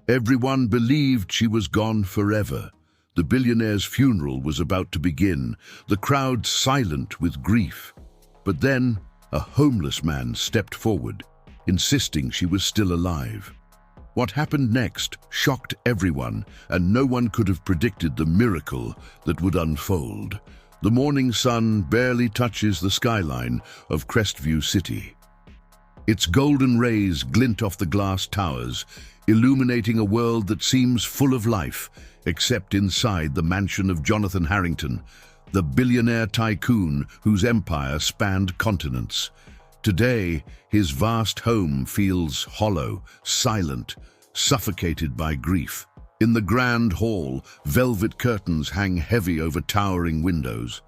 Everyone believed she was gone forever. The billionaire's funeral was about to begin, the crowd silent with grief. But then, a homeless man stepped forward, insisting she was still alive. What happened next shocked everyone, and no one could have predicted the miracle that would unfold. The morning sun barely touches the skyline of Crestview City. Its golden rays glint off the glass towers, illuminating a world that seems full of life, except inside the mansion of Jonathan Harrington, the billionaire tycoon whose empire spanned continents. Today, his vast home feels hollow, silent, suffocated by grief. In the grand hall, velvet curtains hang heavy over towering windows.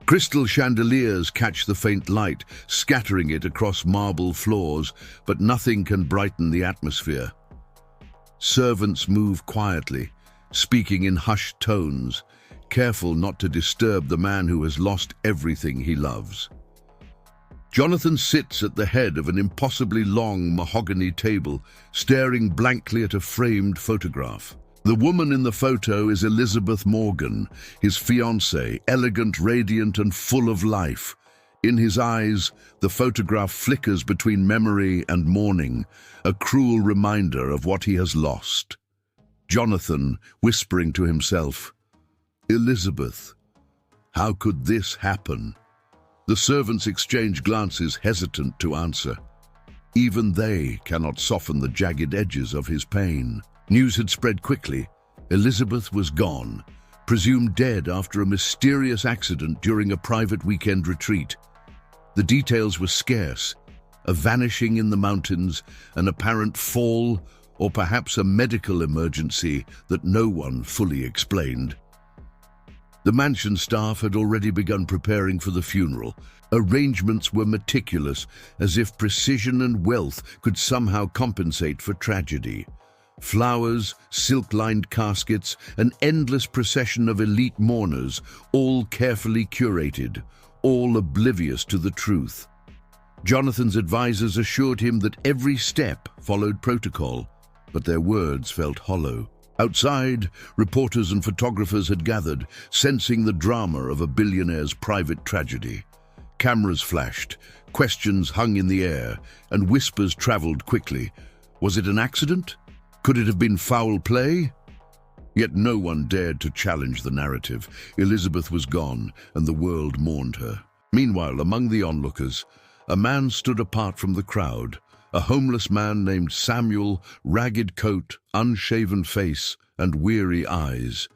Crystal chandeliers catch the faint light, scattering it across marble floors, but nothing can brighten the atmosphere. Servants move quietly, speaking in hushed tones, careful not to disturb the man who has lost everything he loves. Jonathan sits at the head of an impossibly long mahogany table, staring blankly at a framed photograph. The woman in the photo is Elizabeth Morgan, his fiancée, elegant, radiant, and full of life. In his eyes, the photograph flickers between memory and mourning, a cruel reminder of what he has lost. Jonathan, whispering to himself, "Elizabeth, how could this happen?" The servants exchange glances, hesitant to answer. Even they cannot soften the jagged edges of his pain. News had spread quickly. Elizabeth was gone, presumed dead after a mysterious accident during a private weekend retreat. The details were scarce: a vanishing in the mountains, an apparent fall, or perhaps a medical emergency that no one fully explained. The mansion staff had already begun preparing for the funeral. Arrangements were meticulous, as if precision and wealth could somehow compensate for tragedy. Flowers, silk-lined caskets, an endless procession of elite mourners, all carefully curated, all oblivious to the truth. Jonathan's advisors assured him that every step followed protocol, but their words felt hollow. Outside, reporters and photographers had gathered, sensing the drama of a billionaire's private tragedy. Cameras flashed, questions hung in the air, and whispers traveled quickly. Was it an accident? Could it have been foul play? Yet no one dared to challenge the narrative. Elizabeth was gone, and the world mourned her. Meanwhile, among the onlookers, a man stood apart from the crowd, a homeless man named Samuel, ragged coat, unshaven face, and weary eyes.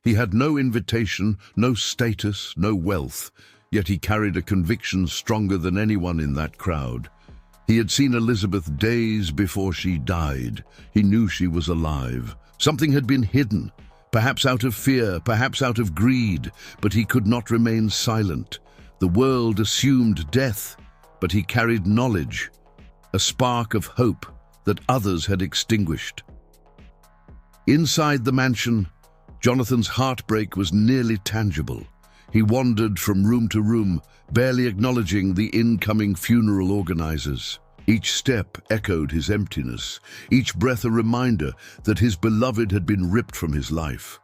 He had no invitation, no status, no wealth, yet he carried a conviction stronger than anyone in that crowd. He had seen Elizabeth days before she died. He knew she was alive. Something had been hidden, perhaps out of fear, perhaps out of greed, but he could not remain silent. The world assumed death, but he carried knowledge, a spark of hope that others had extinguished. Inside the mansion, Jonathan's heartbreak was nearly tangible. He wandered from room to room, barely acknowledging the incoming funeral organizers. Each step echoed his emptiness, each breath a reminder that his beloved had been ripped from his life.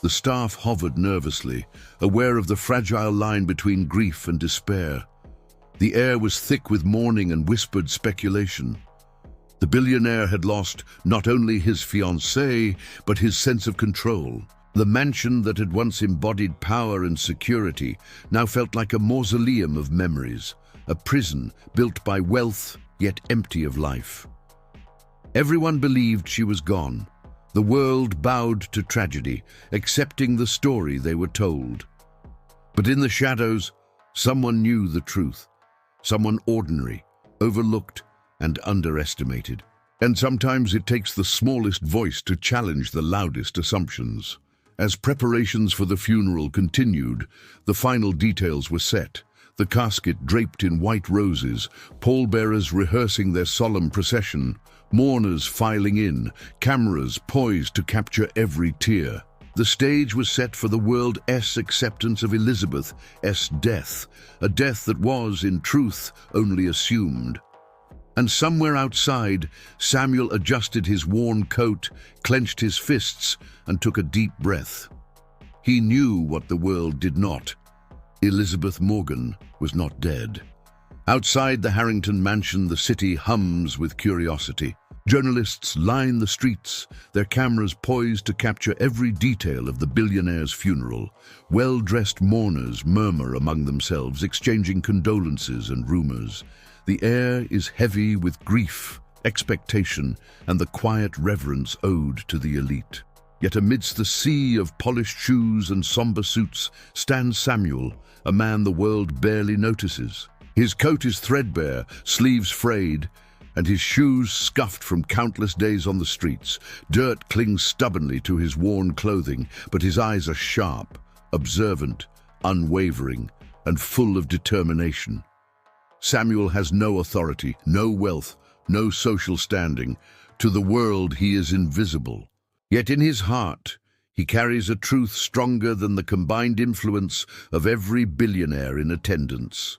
The staff hovered nervously, aware of the fragile line between grief and despair. The air was thick with mourning and whispered speculation. The billionaire had lost not only his fiancée, but his sense of control. The mansion that had once embodied power and security now felt like a mausoleum of memories, a prison built by wealth, yet empty of life. Everyone believed she was gone. The world bowed to tragedy, accepting the story they were told. But in the shadows, someone knew the truth. Someone ordinary, overlooked, and underestimated. And sometimes it takes the smallest voice to challenge the loudest assumptions. As preparations for the funeral continued, the final details were set. The casket draped in white roses, pallbearers rehearsing their solemn procession, mourners filing in, cameras poised to capture every tear. The stage was set for the world's acceptance of Elizabeth's death, a death that was, in truth, only assumed. And somewhere outside, Samuel adjusted his worn coat, clenched his fists, and took a deep breath. He knew what the world did not. Elizabeth Morgan was not dead. Outside the Harrington mansion, the city hums with curiosity. Journalists line the streets, their cameras poised to capture every detail of the billionaire's funeral. Well-dressed mourners murmur among themselves, exchanging condolences and rumors. The air is heavy with grief, expectation, and the quiet reverence owed to the elite. Yet amidst the sea of polished shoes and somber suits stands Samuel, a man the world barely notices. His coat is threadbare, sleeves frayed, and his shoes scuffed from countless days on the streets. Dirt clings stubbornly to his worn clothing, but his eyes are sharp, observant, unwavering, and full of determination. Samuel has no authority, no wealth, no social standing. To the world, he is invisible. Yet in his heart, he carries a truth stronger than the combined influence of every billionaire in attendance.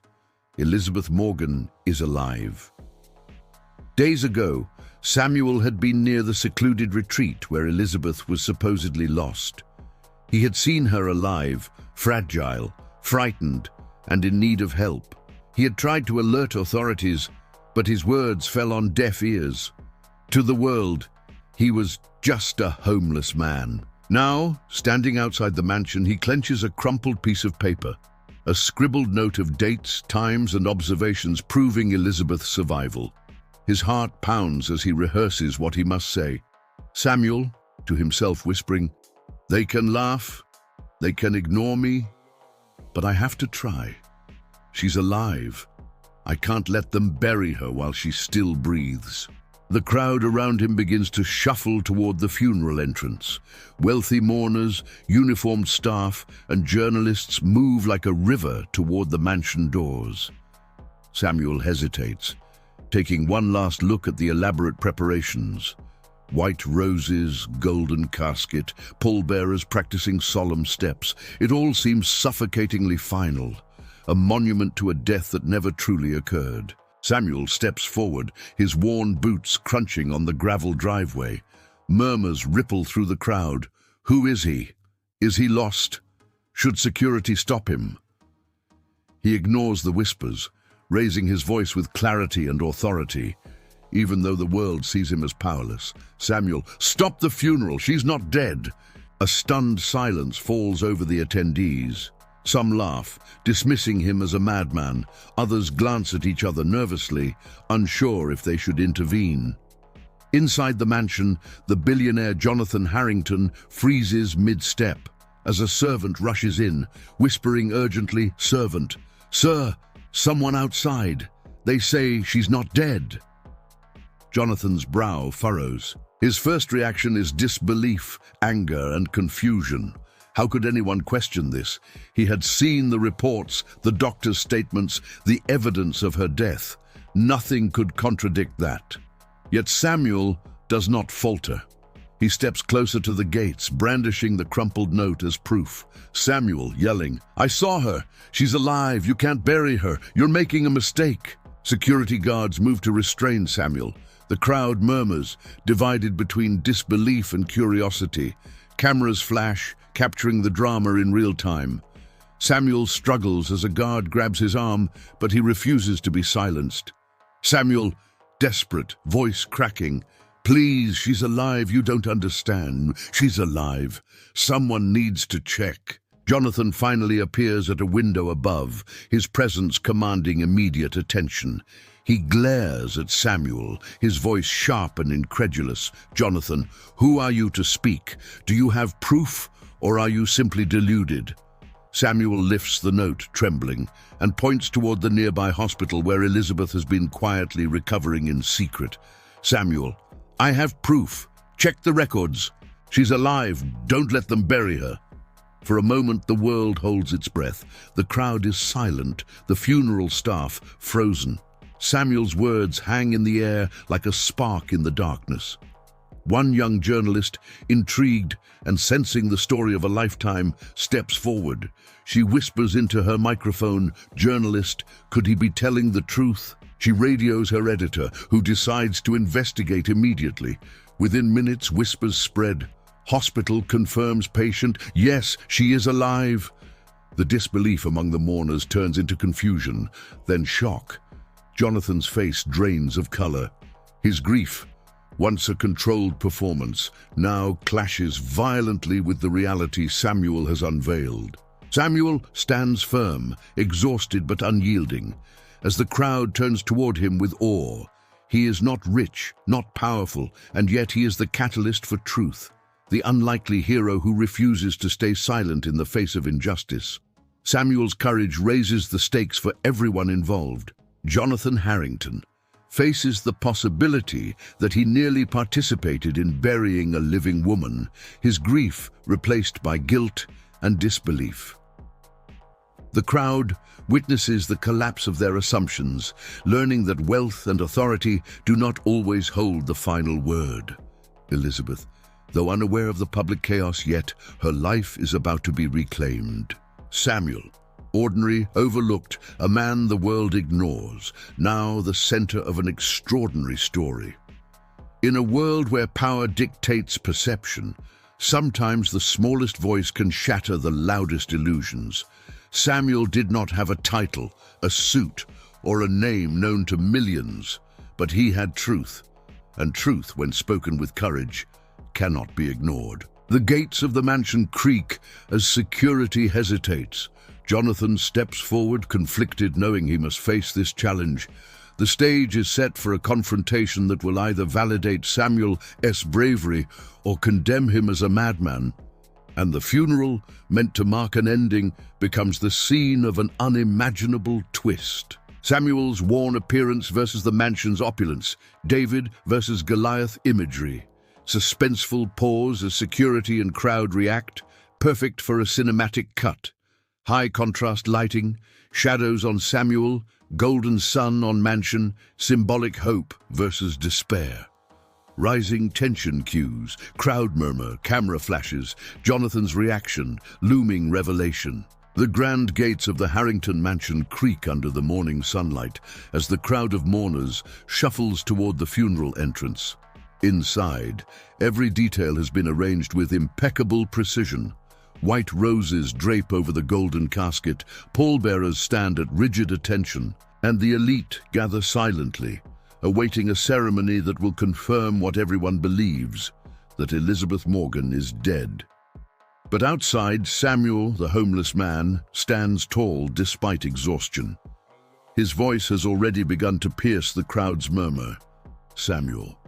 Elizabeth Morgan is alive. Days ago, Samuel had been near the secluded retreat where Elizabeth was supposedly lost. He had seen her alive, fragile, frightened, and in need of help. He had tried to alert authorities, but his words fell on deaf ears. To the world, he was just a homeless man. Now, standing outside the mansion, he clenches a crumpled piece of paper, a scribbled note of dates, times, and observations proving Elizabeth's survival. His heart pounds as he rehearses what he must say. Samuel, to himself whispering, "They can laugh, they can ignore me, but I have to try. She's alive. I can't let them bury her while she still breathes." The crowd around him begins to shuffle toward the funeral entrance. Wealthy mourners, uniformed staff, and journalists move like a river toward the mansion doors. Samuel hesitates, taking one last look at the elaborate preparations. White roses, golden casket, pallbearers practicing solemn steps. It all seems suffocatingly final, a monument to a death that never truly occurred. Samuel steps forward, his worn boots crunching on the gravel driveway. Murmurs ripple through the crowd. Who is he? Is he lost? Should security stop him? He ignores the whispers, raising his voice with clarity and authority. Even though the world sees him as powerless. Samuel, stop the funeral, she's not dead. A stunned silence falls over the attendees. Some laugh, dismissing him as a madman. Others glance at each other nervously, unsure if they should intervene. Inside the mansion, the billionaire Jonathan Harrington freezes mid-step as a servant rushes in, whispering urgently, "Servant, sir, someone outside. They say she's not dead." Jonathan's brow furrows. His first reaction is disbelief, anger, and confusion. How could anyone question this? He had seen the reports, the doctor's statements, the evidence of her death. Nothing could contradict that. Yet Samuel does not falter. He steps closer to the gates, brandishing the crumpled note as proof. Samuel yelling, "I saw her! She's alive! You can't bury her! You're making a mistake!" Security guards move to restrain Samuel. The crowd murmurs, divided between disbelief and curiosity. Cameras flash, capturing the drama in real time. Samuel struggles as a guard grabs his arm, but he refuses to be silenced. Samuel, desperate, voice cracking, "Please, she's alive, you don't understand. She's alive. Someone needs to check." Jonathan finally appears at a window above, his presence commanding immediate attention. He glares at Samuel, his voice sharp and incredulous. "Jonathan, who are you to speak? Do you have proof, or are you simply deluded?" Samuel lifts the note, trembling, and points toward the nearby hospital where Elizabeth has been quietly recovering in secret. "Samuel, I have proof. Check the records. She's alive. Don't let them bury her." For a moment, the world holds its breath. The crowd is silent, the funeral staff frozen. Samuel's words hang in the air like a spark in the darkness. One young journalist, intrigued and sensing the story of a lifetime, steps forward. She whispers into her microphone, "Journalist, could he be telling the truth?" She radios her editor, who decides to investigate immediately. Within minutes, whispers spread. Hospital confirms patient. Yes, she is alive. The disbelief among the mourners turns into confusion, then shock. Jonathan's face drains of color. His grief, once a controlled performance, now clashes violently with the reality Samuel has unveiled. Samuel stands firm, exhausted but unyielding. As the crowd turns toward him with awe, he is not rich, not powerful, and yet he is the catalyst for truth, the unlikely hero who refuses to stay silent in the face of injustice. Samuel's courage raises the stakes for everyone involved. Jonathan Harrington faces the possibility that he nearly participated in burying a living woman, his grief replaced by guilt and disbelief. The crowd witnesses the collapse of their assumptions, learning that wealth and authority do not always hold the final word. Elizabeth, though unaware of the public chaos yet, her life is about to be reclaimed. Samuel, ordinary, overlooked, a man the world ignores, now the center of an extraordinary story. In a world where power dictates perception, sometimes the smallest voice can shatter the loudest illusions. Samuel did not have a title, a suit, or a name known to millions, but he had truth, and truth, when spoken with courage, cannot be ignored. The gates of the mansion creak as security hesitates. Jonathan steps forward, conflicted, knowing he must face this challenge. The stage is set for a confrontation that will either validate Samuel's bravery or condemn him as a madman. And the funeral, meant to mark an ending, becomes the scene of an unimaginable twist. Samuel's worn appearance versus the mansion's opulence, David versus Goliath imagery. Suspenseful pause as security and crowd react, perfect for a cinematic cut. High contrast lighting, shadows on Samuel, golden sun on mansion, symbolic hope versus despair. Rising tension cues, crowd murmur, camera flashes, Jonathan's reaction, looming revelation. The grand gates of the Harrington mansion creak under the morning sunlight as the crowd of mourners shuffles toward the funeral entrance. Inside, every detail has been arranged with impeccable precision. White roses drape over the golden casket, pallbearers stand at rigid attention, and the elite gather silently, awaiting a ceremony that will confirm what everyone believes, that Elizabeth Morgan is dead. But outside, Samuel, the homeless man, stands tall despite exhaustion. His voice has already begun to pierce the crowd's murmur. Samuel,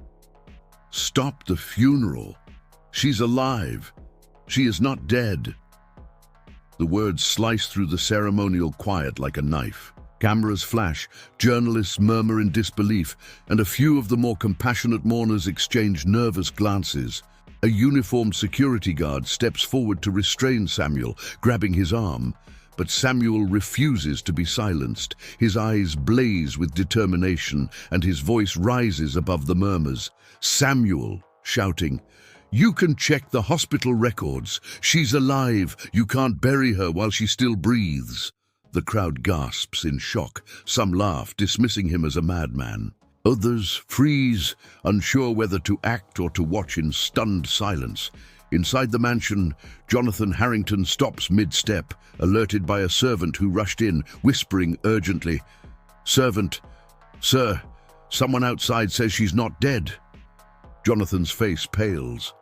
stop the funeral. She's alive. She is not dead. The words slice through the ceremonial quiet like a knife. Cameras flash, journalists murmur in disbelief, and a few of the more compassionate mourners exchange nervous glances. A uniformed security guard steps forward to restrain Samuel, grabbing his arm. But Samuel refuses to be silenced. His eyes blaze with determination, and his voice rises above the murmurs. Samuel, shouting, "You can check the hospital records. She's alive. You can't bury her while she still breathes." The crowd gasps in shock. Some laugh, dismissing him as a madman. Others freeze, unsure whether to act or to watch in stunned silence. Inside the mansion, Jonathan Harrington stops mid-step, alerted by a servant who rushed in, whispering urgently, "Servant, sir, someone outside says she's not dead." Jonathan's face pales.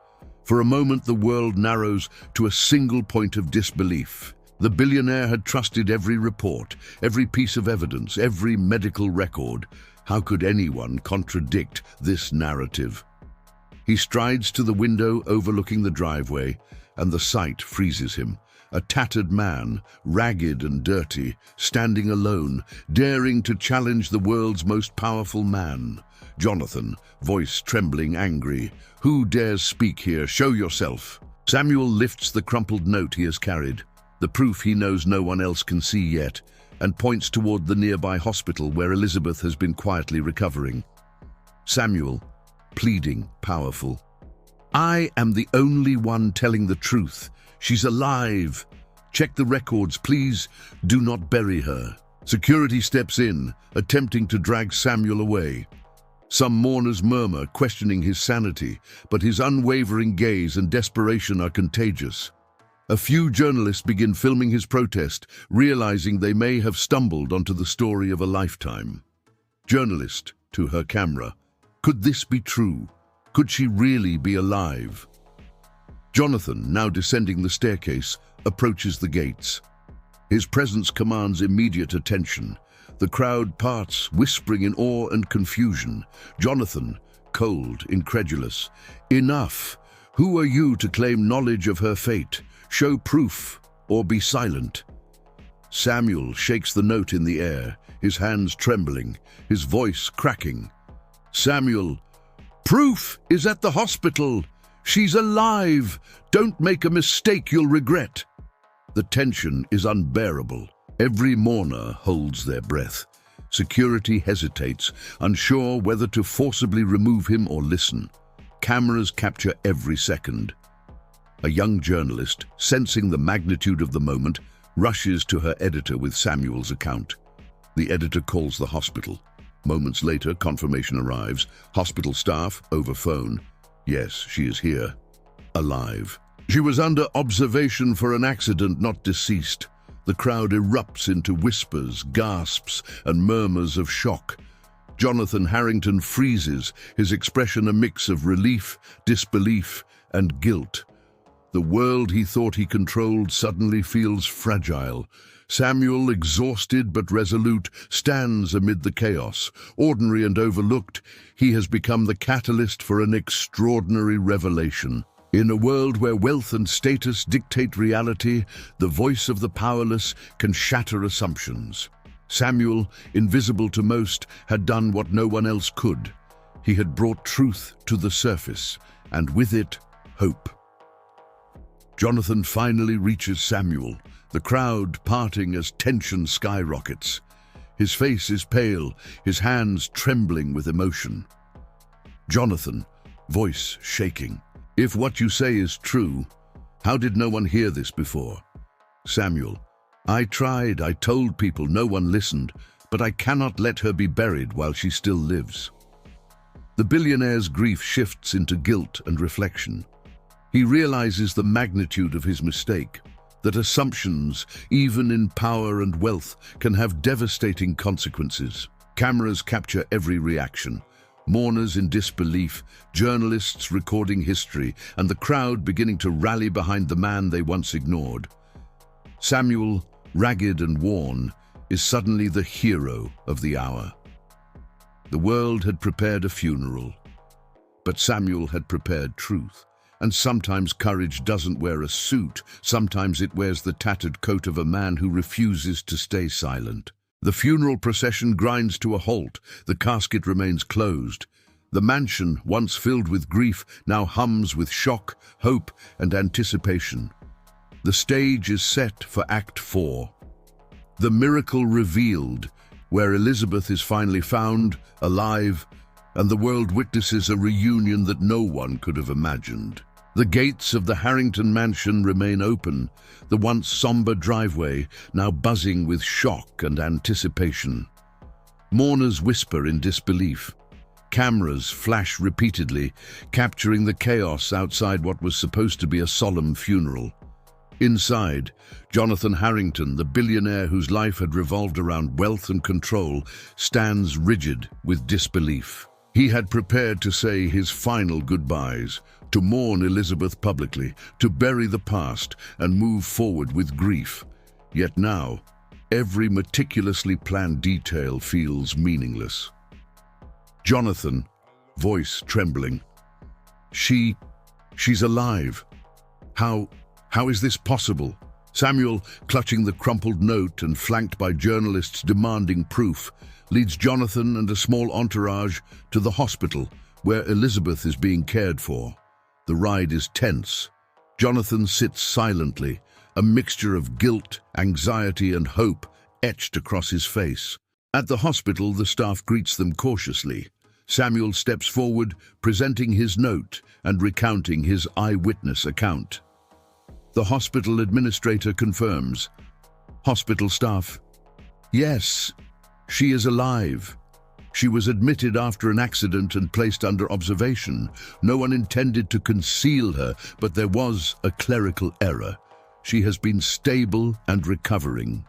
For a moment, the world narrows to a single point of disbelief. The billionaire had trusted every report, every piece of evidence, every medical record. How could anyone contradict this narrative? He strides to the window overlooking the driveway, and the sight freezes him. A tattered man, ragged and dirty, standing alone, daring to challenge the world's most powerful man. Jonathan, voice trembling, angry. "Who dares speak here? Show yourself." Samuel lifts the crumpled note he has carried, the proof he knows no one else can see yet, and points toward the nearby hospital where Elizabeth has been quietly recovering. Samuel, pleading, powerful. "I am the only one telling the truth. She's alive. Check the records, please. Do not bury her." Security steps in, attempting to drag Samuel away. Some mourners murmur, questioning his sanity, but his unwavering gaze and desperation are contagious. A few journalists begin filming his protest, realizing they may have stumbled onto the story of a lifetime. Journalist, to her camera, could this be true? Could she really be alive? Jonathan, now descending the staircase, approaches the gates. His presence commands immediate attention. The crowd parts, whispering in awe and confusion. Jonathan, cold, incredulous. Enough! Who are you to claim knowledge of her fate? Show proof, or be silent. Samuel shakes the note in the air, his hands trembling, his voice cracking. Samuel, proof is at the hospital. She's alive. Don't make a mistake you'll regret. The tension is unbearable. Every mourner holds their breath. Security hesitates, unsure whether to forcibly remove him or listen. Cameras capture every second. A young journalist, sensing the magnitude of the moment, rushes to her editor with Samuel's account. The editor calls the hospital. Moments later, confirmation arrives. Hospital staff, over phone. Yes, she is here. Alive. She was under observation for an accident, not deceased. The crowd erupts into whispers, gasps, and murmurs of shock. Jonathan Harrington freezes, his expression a mix of relief, disbelief, and guilt. The world he thought he controlled suddenly feels fragile. Samuel, exhausted but resolute, stands amid the chaos. Ordinary and overlooked, he has become the catalyst for an extraordinary revelation. In a world where wealth and status dictate reality, the voice of the powerless can shatter assumptions. Samuel, invisible to most, had done what no one else could. He had brought truth to the surface, and with it, hope. Jonathan finally reaches Samuel, the crowd parting as tension skyrockets. His face is pale, his hands trembling with emotion. Jonathan, voice shaking. If what you say is true, how did no one hear this before? Samuel, I tried, I told people, no one listened, but I cannot let her be buried while she still lives. The billionaire's grief shifts into guilt and reflection. He realizes the magnitude of his mistake, that assumptions, even in power and wealth, can have devastating consequences. Cameras capture every reaction. Mourners in disbelief, journalists recording history, and the crowd beginning to rally behind the man they once ignored. Samuel, ragged and worn, is suddenly the hero of the hour. The world had prepared a funeral, but Samuel had prepared truth. And sometimes courage doesn't wear a suit, sometimes it wears the tattered coat of a man who refuses to stay silent. The funeral procession grinds to a halt, the casket remains closed. The mansion, once filled with grief, now hums with shock, hope, and anticipation. The stage is set for Act 4. The miracle revealed, where Elizabeth is finally found, alive, and the world witnesses a reunion that no one could have imagined. The gates of the Harrington mansion remain open, the once somber driveway now buzzing with shock and anticipation. Mourners whisper in disbelief. Cameras flash repeatedly, capturing the chaos outside what was supposed to be a solemn funeral. Inside, Jonathan Harrington, the billionaire whose life had revolved around wealth and control, stands rigid with disbelief. He had prepared to say his final goodbyes, to mourn Elizabeth publicly, to bury the past and move forward with grief. Yet now, every meticulously planned detail feels meaningless. Jonathan, voice trembling. She's alive. How is this possible? Samuel, clutching the crumpled note and flanked by journalists demanding proof, leads Jonathan and a small entourage to the hospital where Elizabeth is being cared for. The ride is tense. Jonathan sits silently, a mixture of guilt, anxiety, and hope etched across his face. At the hospital, the staff greets them cautiously. Samuel steps forward, presenting his note and recounting his eyewitness account. The hospital administrator confirms. Hospital staff, Yes, she is alive. She was admitted after an accident and placed under observation. No one intended to conceal her, but there was a clerical error. She has been stable and recovering.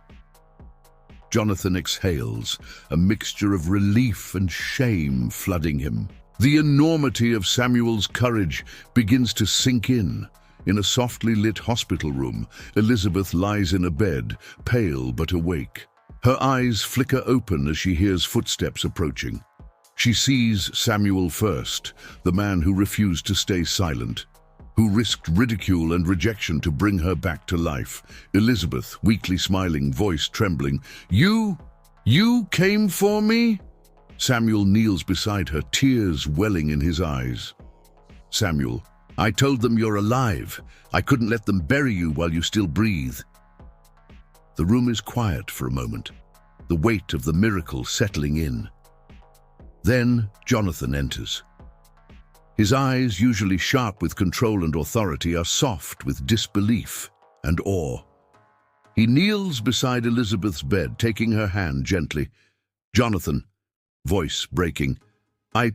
Jonathan exhales, a mixture of relief and shame flooding him. The enormity of Samuel's courage begins to sink in. In a softly lit hospital room, Elizabeth lies in a bed, pale but awake. Her eyes flicker open as she hears footsteps approaching. She sees Samuel first, the man who refused to stay silent, who risked ridicule and rejection to bring her back to life. Elizabeth, weakly smiling, voice trembling. You came for me?" Samuel kneels beside her, tears welling in his eyes. "Samuel, I told them you're alive. I couldn't let them bury you while you still breathe." The room is quiet for a moment, the weight of the miracle settling in. Then Jonathan enters. His eyes, usually sharp with control and authority, are soft with disbelief and awe. He kneels beside Elizabeth's bed, taking her hand gently. "Jonathan," voice breaking, I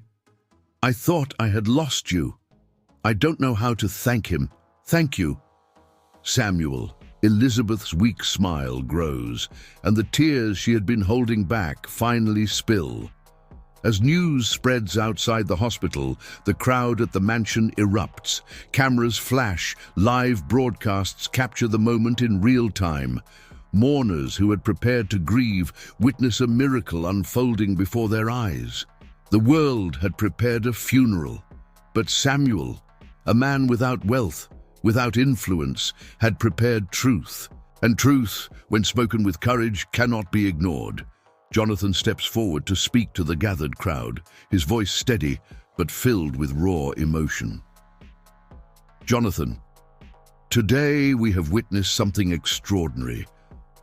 thought I had lost you. I don't know how to thank him. Thank you." "Samuel," Elizabeth's weak smile grows, and the tears she had been holding back finally spill. As news spreads outside the hospital, the crowd at the mansion erupts. Cameras flash, live broadcasts capture the moment in real time. Mourners who had prepared to grieve witness a miracle unfolding before their eyes. The world had prepared a funeral, but Samuel, a man without wealth, without influence, had prepared truth. And truth, when spoken with courage, cannot be ignored. Jonathan steps forward to speak to the gathered crowd, his voice steady but filled with raw emotion. "Jonathan, today we have witnessed something extraordinary.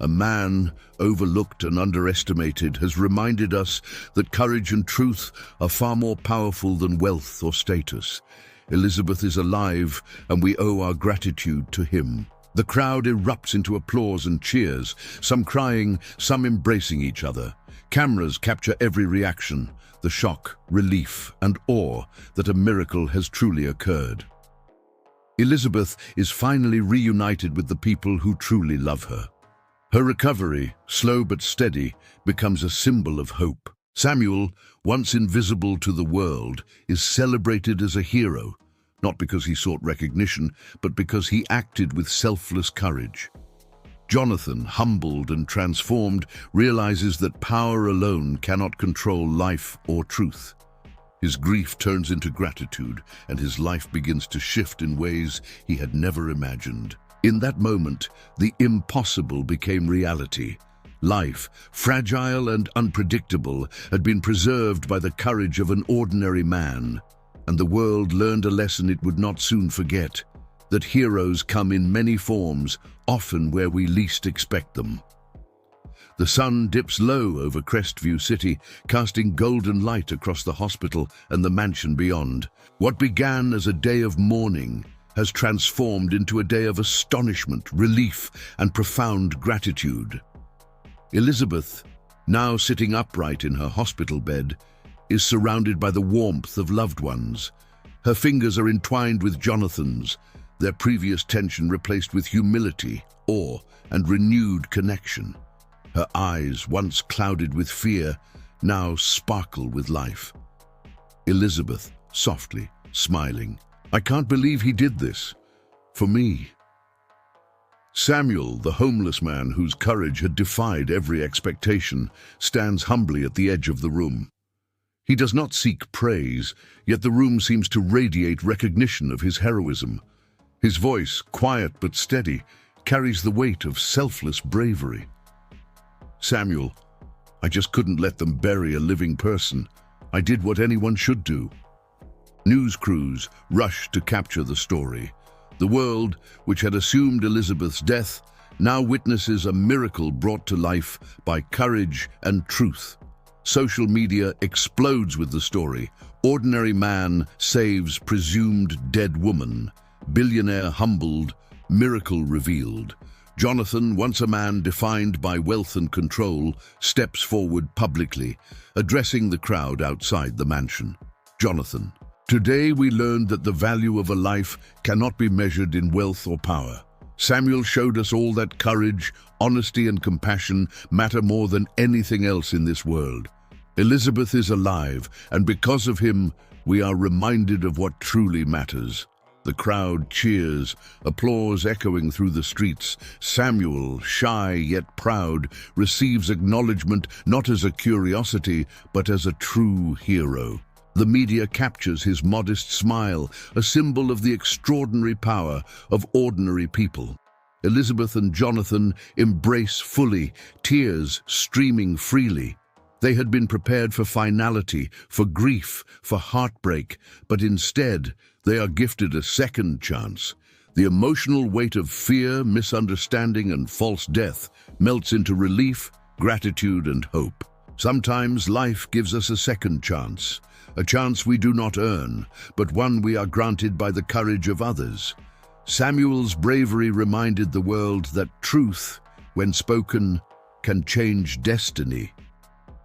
A man, overlooked and underestimated, has reminded us that courage and truth are far more powerful than wealth or status. Elizabeth is alive, and we owe our gratitude to him." The crowd erupts into applause and cheers, some crying, some embracing each other. Cameras capture every reaction, the shock, relief, and awe that a miracle has truly occurred. Elizabeth is finally reunited with the people who truly love her. Her recovery, slow but steady, becomes a symbol of hope. Samuel, once invisible to the world, is celebrated as a hero, not because he sought recognition, but because he acted with selfless courage. Jonathan, humbled and transformed, realizes that power alone cannot control life or truth. His grief turns into gratitude, and his life begins to shift in ways he had never imagined. In that moment, the impossible became reality. Life, fragile and unpredictable, had been preserved by the courage of an ordinary man, and the world learned a lesson it would not soon forget, that heroes come in many forms, often where we least expect them. The sun dips low over Crestview City, casting golden light across the hospital and the mansion beyond. What began as a day of mourning has transformed into a day of astonishment, relief, and profound gratitude. Elizabeth, now sitting upright in her hospital bed, is surrounded by the warmth of loved ones. Her fingers are entwined with Jonathan's, their previous tension replaced with humility, awe, and renewed connection. Her eyes, once clouded with fear, now sparkle with life. Elizabeth, softly, smiling. "I can't believe he did this. For me." Samuel, the homeless man whose courage had defied every expectation, stands humbly at the edge of the room. He does not seek praise, yet the room seems to radiate recognition of his heroism. His voice, quiet but steady, carries the weight of selfless bravery. "Samuel, I just couldn't let them bury a living person. I did what anyone should do." News crews rush to capture the story. The world, which had assumed Elizabeth's death, now witnesses a miracle brought to life by courage and truth. Social media explodes with the story. Ordinary man saves presumed dead woman. Billionaire humbled, miracle revealed. Jonathan, once a man defined by wealth and control, steps forward publicly, addressing the crowd outside the mansion. Jonathan. Today we learned that the value of a life cannot be measured in wealth or power. Samuel showed us all that courage, honesty and compassion matter more than anything else in this world. Elizabeth is alive, and because of him, we are reminded of what truly matters. The crowd cheers, applause echoing through the streets. Samuel, shy yet proud, receives acknowledgement not as a curiosity, but as a true hero. The media captures his modest smile, a symbol of the extraordinary power of ordinary people. Elizabeth and Jonathan embrace fully, tears streaming freely. They had been prepared for finality, for grief, for heartbreak, but instead, they are gifted a second chance. The emotional weight of fear, misunderstanding, and false death melts into relief, gratitude, and hope. Sometimes life gives us a second chance, a chance we do not earn, but one we are granted by the courage of others. Samuel's bravery reminded the world that truth, when spoken, can change destiny.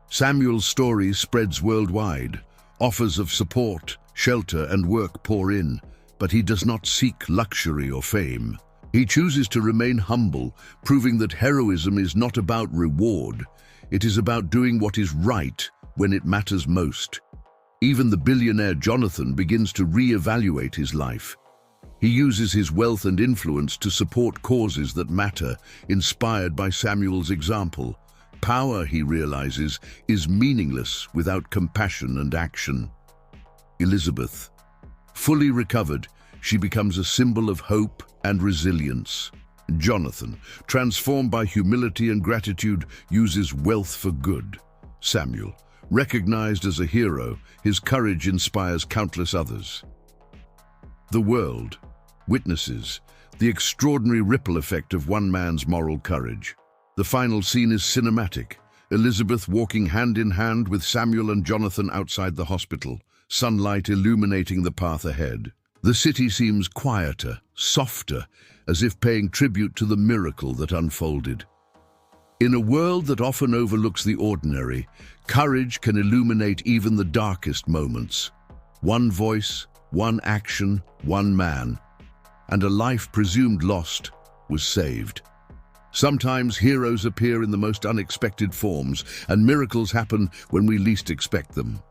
Samuel's story spreads worldwide. Offers of support, shelter, and work pour in, but he does not seek luxury or fame. He chooses to remain humble, proving that heroism is not about reward. It is about doing what is right when it matters most. Even the billionaire Jonathan begins to re-evaluate his life. He uses his wealth and influence to support causes that matter, inspired by Samuel's example. Power, he realizes, is meaningless without compassion and action. Elizabeth. Fully recovered, she becomes a symbol of hope and resilience. Jonathan, transformed by humility and gratitude, uses wealth for good. Samuel, recognized as a hero, his courage inspires countless others. The world witnesses the extraordinary ripple effect of one man's moral courage. The final scene is cinematic. Elizabeth walking hand in hand with Samuel and Jonathan outside the hospital, sunlight illuminating the path ahead. The city seems quieter, softer, as if paying tribute to the miracle that unfolded. In a world that often overlooks the ordinary, courage can illuminate even the darkest moments. One voice, one action, one man, and a life presumed lost was saved. Sometimes heroes appear in the most unexpected forms, and miracles happen when we least expect them.